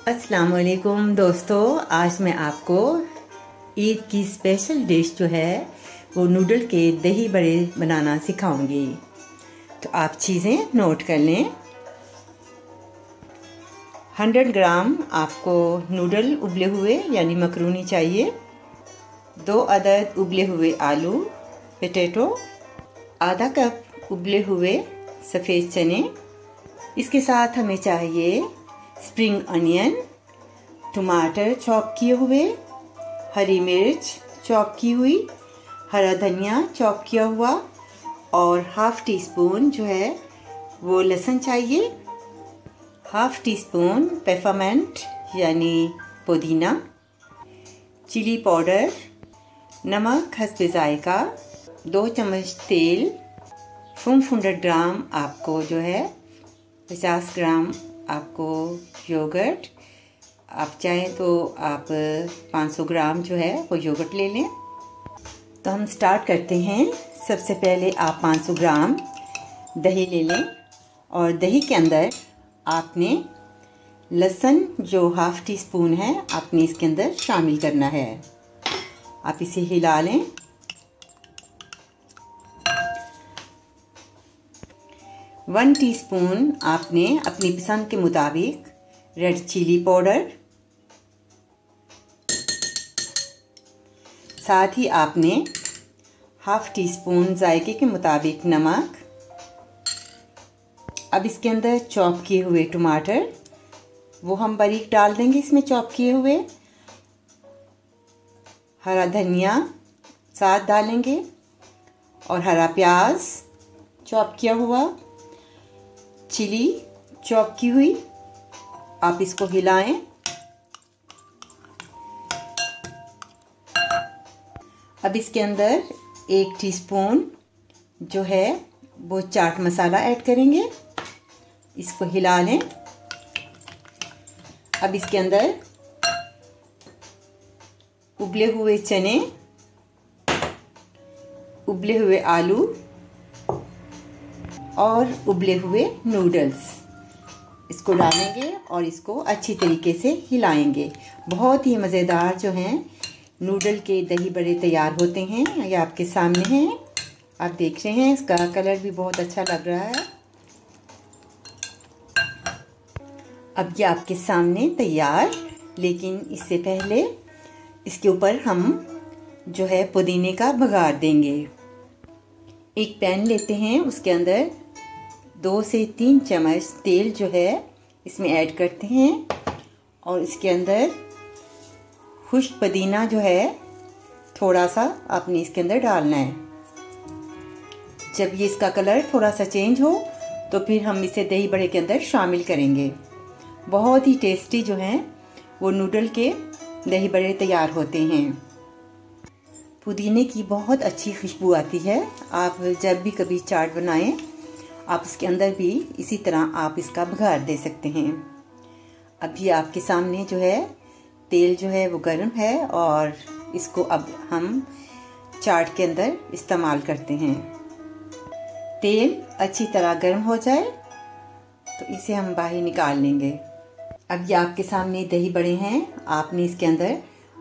अस्सलाम वालेकुम दोस्तों, आज मैं आपको ईद की स्पेशल डिश जो है वो नूडल के दही बड़े बनाना सिखाऊंगी। तो आप चीज़ें नोट कर लें। 100 ग्राम आपको नूडल उबले हुए यानी मकरूनी चाहिए। 2 अदद उबले हुए आलू पोटैटो, आधा कप उबले हुए सफ़ेद चने। इसके साथ हमें चाहिए स्प्रिंग अनियन, टमाटर चॉप किए हुए, हरी मिर्च चॉप की हुई, हरा धनिया चॉप किया हुआ और हाफ़ टी स्पून जो है वो लहसुन चाहिए। हाफ़ टी स्पून पेपरमेंट यानी पुदीना, चिली पाउडर, नमक हस्बे जायका, 2 चम्मच तेल, 500 ग्राम आपको जो है 50 ग्राम आपको योगर्ट। आप चाहें तो आप 500 ग्राम जो है वो योगर्ट ले लें। तो हम स्टार्ट करते हैं। सबसे पहले आप 500 ग्राम दही ले लें और दही के अंदर आपने लहसुन जो हाफ़ टी स्पून है आपने इसके अंदर शामिल करना है। आप इसे हिला लें। वन टीस्पून आपने अपनी पसंद के मुताबिक रेड चिली पाउडर, साथ ही आपने हाफ़ टी स्पून जायके के मुताबिक नमक। अब इसके अंदर चॉप किए हुए टमाटर वो हम बारीक डाल देंगे इसमें चॉप किए हुए। हरा धनिया साथ डालेंगे और हरा प्याज चॉप किया हुआ, चिली चॉप की हुई। आप इसको हिलाएं। अब इसके अंदर 1 टीस्पून जो है वो चाट मसाला ऐड करेंगे। इसको हिला लें। अब इसके अंदर उबले हुए चने, उबले हुए आलू और उबले हुए नूडल्स इसको डालेंगे और इसको अच्छी तरीके से हिलाएंगे। बहुत ही मज़ेदार जो हैं नूडल के दही बड़े तैयार होते हैं। ये आपके सामने हैं, आप देख रहे हैं। इसका कलर भी बहुत अच्छा लग रहा है। अब ये आपके सामने तैयार, लेकिन इससे पहले इसके ऊपर हम जो है पुदीने का बघार देंगे। एक पैन लेते हैं, उसके अंदर 2 से 3 चम्मच तेल जो है इसमें ऐड करते हैं और इसके अंदर खुश्क पुदीना जो है थोड़ा सा आपने इसके अंदर डालना है। जब ये इसका कलर थोड़ा सा चेंज हो तो फिर हम इसे दही बड़े के अंदर शामिल करेंगे। बहुत ही टेस्टी जो हैं वो नूडल के दही बड़े तैयार होते हैं। पुदीने की बहुत अच्छी खुशबू आती है। आप जब भी कभी चाट बनाएं आप इसके अंदर भी इसी तरह आप इसका बघार दे सकते हैं। अभी आपके सामने जो है तेल जो है वो गर्म है और इसको अब हम चाट के अंदर इस्तेमाल करते हैं। तेल अच्छी तरह गर्म हो जाए तो इसे हम बाहर निकाल लेंगे। अब ये आपके सामने दही बड़े हैं। आपने इसके अंदर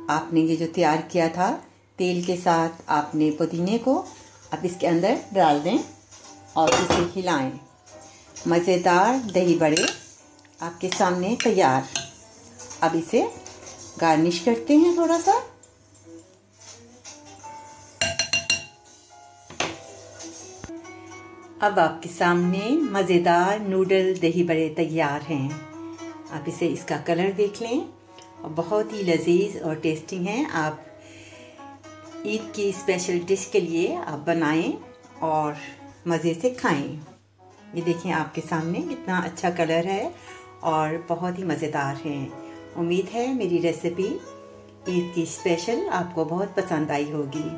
आपने ये जो तैयार किया था तेल के साथ आपने पुदीने को अब इसके अंदर डाल दें और इसे हिलाएं। मज़ेदार दही बड़े आपके सामने तैयार। अब इसे गार्निश करते हैं थोड़ा सा। अब आपके सामने मज़ेदार नूडल दही बड़े तैयार हैं। आप इसे इसका कलर देख लें और बहुत ही लजीज और टेस्टी हैं। आप ईद की स्पेशल डिश के लिए आप बनाएं और मज़े से खाएं। ये देखें आपके सामने कितना अच्छा कलर है और बहुत ही मज़ेदार हैं। उम्मीद है मेरी रेसिपी ईद की स्पेशल आपको बहुत पसंद आई होगी।